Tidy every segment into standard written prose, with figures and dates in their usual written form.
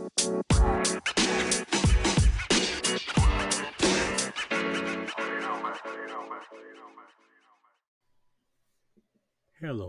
Hello,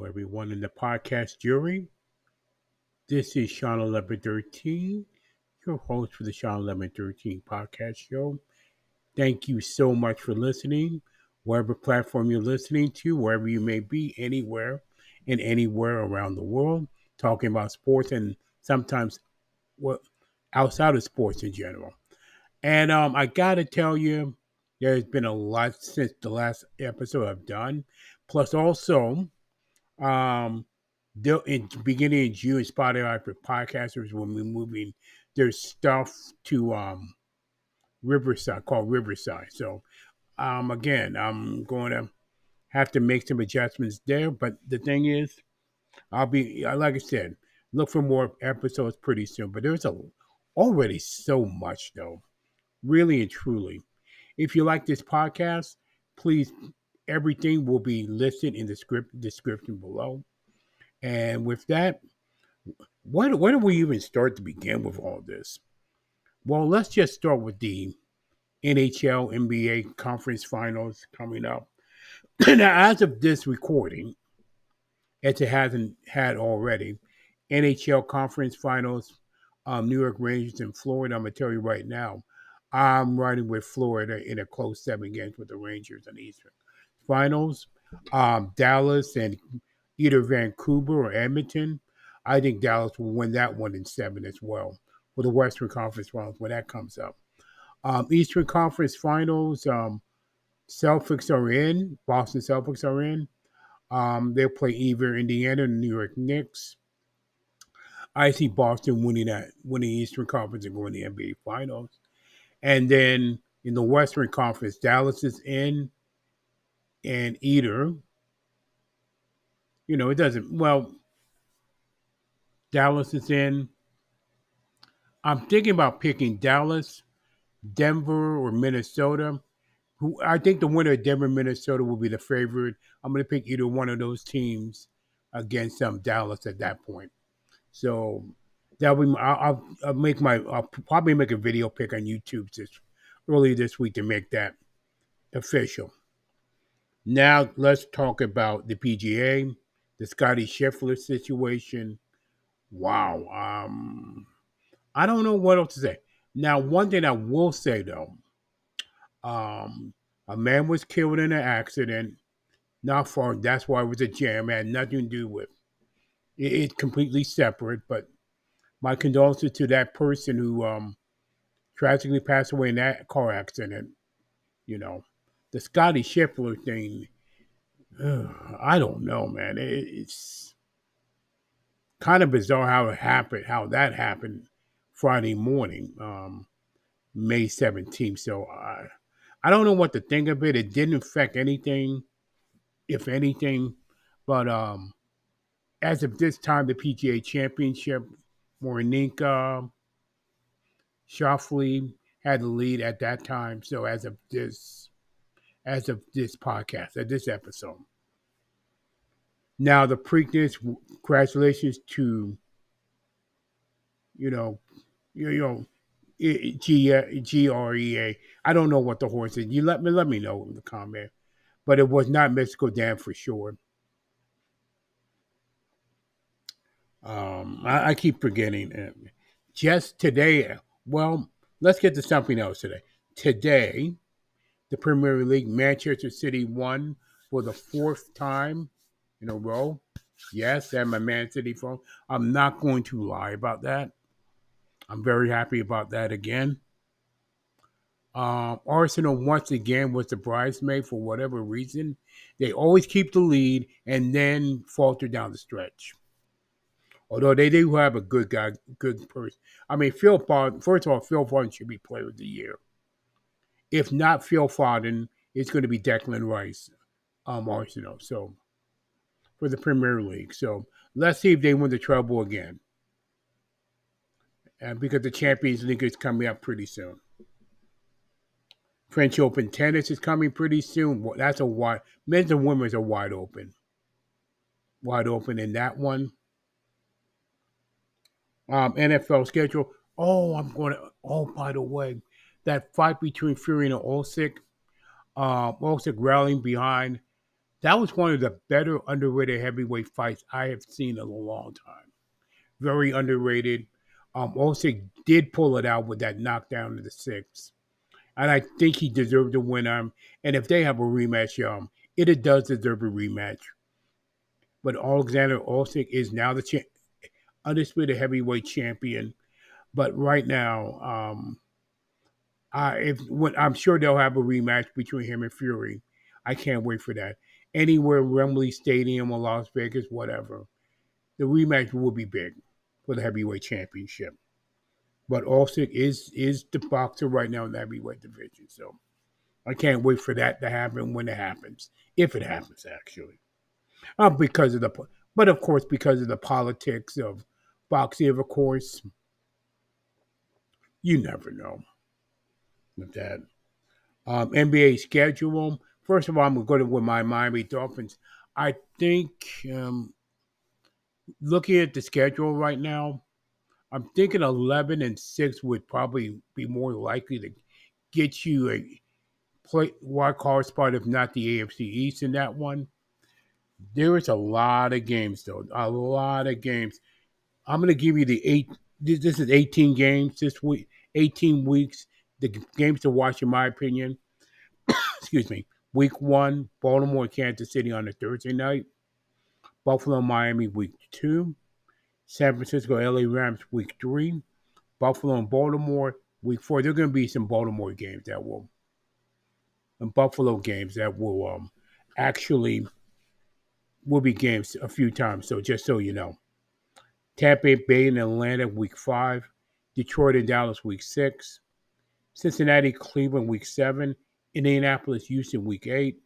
everyone in the podcast jury. This is Shawn1113, your host for the Shawn1113 podcast show. Thank you so much for listening, wherever platform you're listening to, wherever you may be, anywhere and anywhere around the world, talking about sports and sometimes what outside of sports in general. And I got to tell you, there's been a lot since the last episode I've done. Plus, also, um, in beginning of June, Spotify for podcasters will be moving their stuff to Riverside, called Riverside. So again, I'm going to have to make some adjustments there. But the thing is, I'll be like I said, look for more episodes pretty soon. But there's already so much though, really and truly. If you like this podcast, please, everything will be listed in the description below. And with that, where do we even start to begin with all this? Well, let's just start with the NHL NBA conference finals coming up. Now, as of this recording, as it hasn't had already, NHL conference finals, New York Rangers and Florida. I'm going to tell you right now, I'm riding with Florida in a close 7 games with the Rangers in the Eastern Finals. Dallas and either Vancouver or Edmonton. I think Dallas will win that one in 7 as well for the Western Conference Finals when that comes up. Eastern Conference Finals, Celtics are in. Boston Celtics are in. They'll play either Indiana or New York Knicks. I see Boston winning the Eastern Conference and going to the NBA Finals. And then in the Western Conference, Dallas is in, and either, it doesn't, well, Dallas is in. I'm thinking about picking Dallas, Denver, or Minnesota. Who I think the winner of Denver, Minnesota will be the favorite. I'm going to pick either one of those teams against Dallas at that point. So that will I'll probably make a video pick on YouTube early this week to make that official. Now let's talk about the PGA, the Scotty Scheffler situation. Wow. I don't know what else to say. Now, one thing I will say though, a man was killed in an accident. Not far. That's why it was a jam. It had nothing to do with it. It's completely separate. But my condolences to that person who tragically passed away in that car accident. The Scotty Scheffler thing. I don't know, man. It's kind of bizarre how that happened Friday morning, May 17th. So I don't know what to think of it. It didn't affect anything, if anything. But as of this time, the PGA Championship, Morininka, Schauffele had the lead at that time. So as of this podcast, at this episode. Now the Preakness, congratulations to GREA. I don't know what the horse is. You let me know in the comment. But it was not Mystical Dam for sure. I keep forgetting. Just today, well, let's get to something else today. Today, the Premier League, Manchester City won for the 4th time in a row. Yes, that's my Man City phone. I'm not going to lie about that. I'm very happy about that again. Arsenal once again was the bridesmaid for whatever reason. They always keep the lead and then falter down the stretch. Although they do have a good person. I mean, Phil Foden, first of all, Phil Foden should be Player of the Year. If not Phil Foden, it's going to be Declan Rice, Arsenal. So, for the Premier League. So, let's see if they win the treble again. Because the Champions League is coming up pretty soon. French Open tennis is coming pretty soon. That's men's and women's are wide open. Wide open in that one. NFL schedule. Oh, I'm going to. Oh, by the way, that fight between Fury and Usyk, Usyk rallying behind. That was one of the better underrated heavyweight fights I have seen in a long time. Very underrated. Usyk did pull it out with that knockdown in the sixth, and I think he deserved to win. And if they have a rematch, it does deserve a rematch. But Alexander Usyk is now the undisputed heavyweight champion. But right now, I'm sure they'll have a rematch between him and Fury. I can't wait for that. Anywhere, Wembley Stadium or Las Vegas, whatever, the rematch will be big for the heavyweight championship. But Usyk is the boxer right now in the heavyweight division, so I can't wait for that to happen when it happens, if it happens actually. Because of but of course because of the politics of boxing, of course, you never know with that. NBA schedule. First of all, I'm going to go with my Miami Dolphins. I think looking at the schedule right now, I'm thinking 11-6 would probably be more likely to get you a wild card spot, if not the AFC East in that one. There is a lot of games, though. A lot of games. I'm going to give you the eight. This is 18 games this week. 18 weeks. The games to watch, in my opinion. Excuse me. Week 1, Baltimore, Kansas City on a Thursday night. Buffalo, Miami, week 2. San Francisco, LA Rams, week 3. Buffalo and Baltimore, week 4. There are going to be some Baltimore games that will, and Buffalo games that will actually will be games a few times. So just so you know, Tampa Bay and Atlanta, week 5. Detroit and Dallas, week 6. Cincinnati, Cleveland, week 7. Indianapolis, Houston, week 8.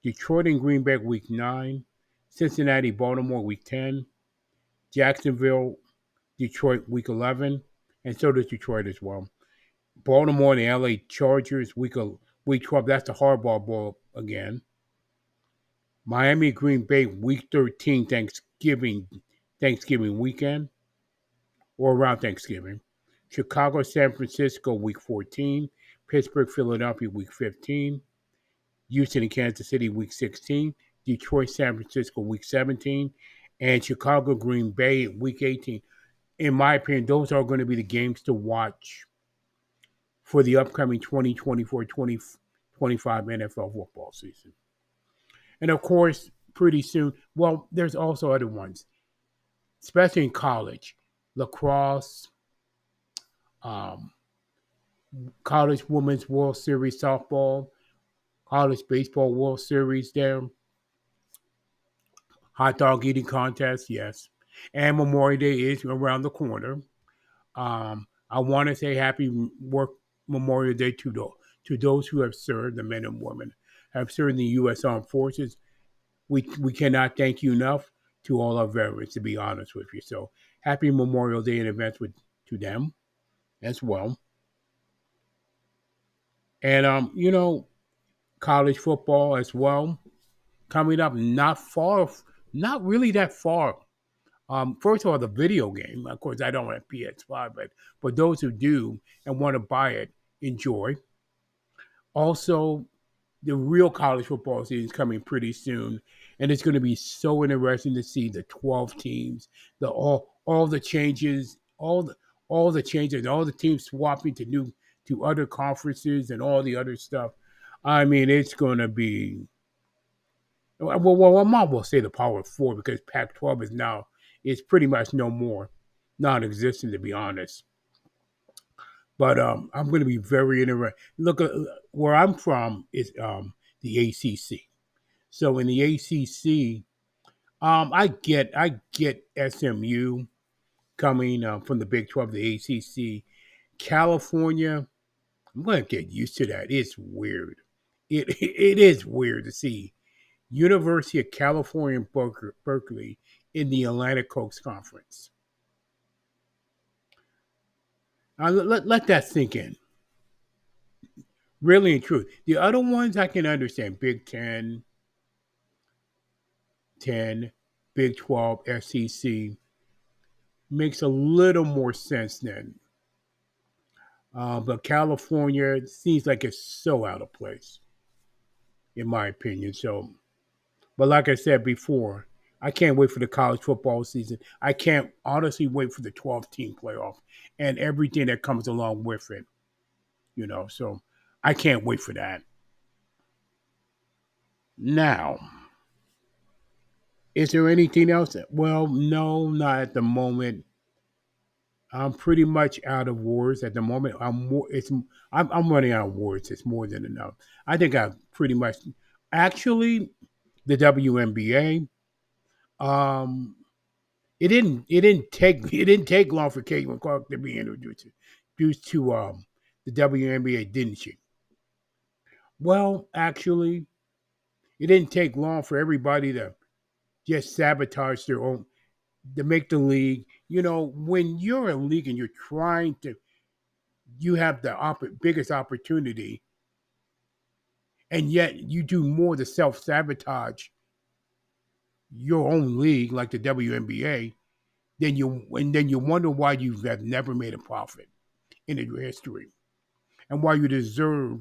Detroit and Green Bay, week 9. Cincinnati, Baltimore, week 10. Jacksonville, Detroit, week 11. And so does Detroit as well. Baltimore and the LA Chargers, week 12. That's the hardball ball again. Miami, Green Bay, week 13, Thanksgiving weekend, or around Thanksgiving. Chicago, San Francisco, week 14. Pittsburgh, Philadelphia, week 15. Houston and Kansas City, week 16. Detroit, San Francisco, week 17. And Chicago, Green Bay, week 18. In my opinion, those are going to be the games to watch for the upcoming 2024-2025 NFL football season. And of course, pretty soon, well, there's also other ones, especially in college. Lacrosse, college women's World Series softball, college baseball World Series there, hot dog eating contest, yes. And Memorial Day is around the corner. I want to say happy Memorial Day to those who have served, the men and women have served in the U.S. Armed Forces. We cannot thank you enough to all our veterans, to be honest with you. So happy Memorial Day in advance to them as well. And college football as well coming up. Not really that far. First of all, the video game. Of course, I don't have PS5, but for those who do and want to buy it, enjoy. Also, the real college football season is coming pretty soon, and it's going to be so interesting to see the 12 teams, all the changes, all the changes, all the teams swapping to other conferences and all the other stuff. I mean, it's going to be well. I might well say the Power Four because Pac-12 is pretty much no more, non-existent to be honest. But I'm going to be very interested. Look, where I'm from is the ACC. So in the ACC, I get SMU coming from the Big 12, the ACC. California, I'm going to get used to that. It's weird. It is weird to see University of California, Berkeley in the Atlantic Coast Conference. Let that sink in. Really and true. The other ones I can understand. Big 10, Big 12, SEC makes a little more sense then. But California seems like it's so out of place, in my opinion. So, but like I said before, I can't wait for the college football season. I can't honestly wait for the 12-team playoff and everything that comes along with it. So I can't wait for that. Now, is there anything else? Well, no, not at the moment. I'm pretty much out of words at the moment. I'm running out of words. It's more than enough. I think I pretty much actually the WNBA. Um, it didn't take long for Caitlin Clark to be introduced to the WNBA, didn't she? Well, actually, it didn't take long for everybody to just sabotage their own to make the league. When you're a league and you're trying to, you have the biggest opportunity, and yet you do more to self sabotage your own league, like the WNBA. Then you wonder why you have never made a profit in your history, and why you deserve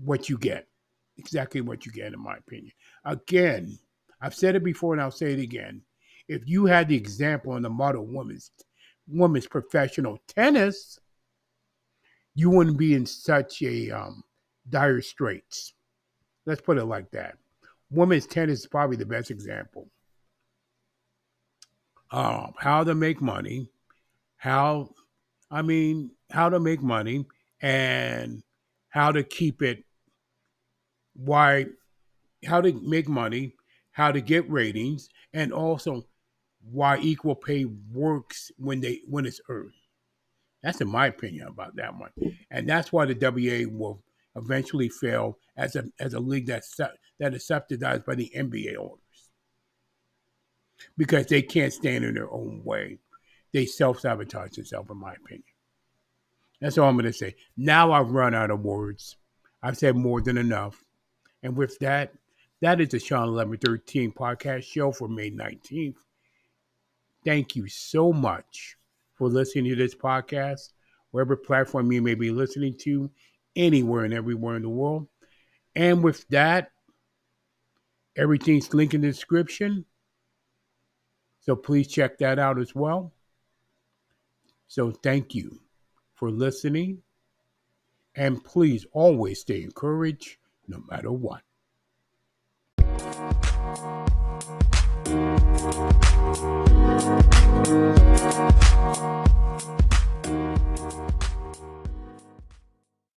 what you get, exactly what you get, in my opinion. Again, I've said it before and I'll say it again. If you had the example in the model women's professional tennis, you wouldn't be in such a dire straits. Let's put it like that. Women's tennis is probably the best example. How to make money, how how to make money, and how to keep it. Why? How to make money, how to get ratings, and also why equal pay works when it's earned. That's in my opinion about that one, and that's why the WA will eventually fail as a league that is subsidized by the NBA owners, because they can't stand in their own way. They self-sabotage themselves, in my opinion. That's all I'm going to say. Now I've run out of words. I've said more than enough. And with that, that is the Shawn1113 podcast show for May 19th. Thank you so much for listening to this podcast, wherever platform you may be listening to, anywhere and everywhere in the world. And with that, everything's linked in the description. So please check that out as well. So thank you for listening. And please always stay encouraged no matter what.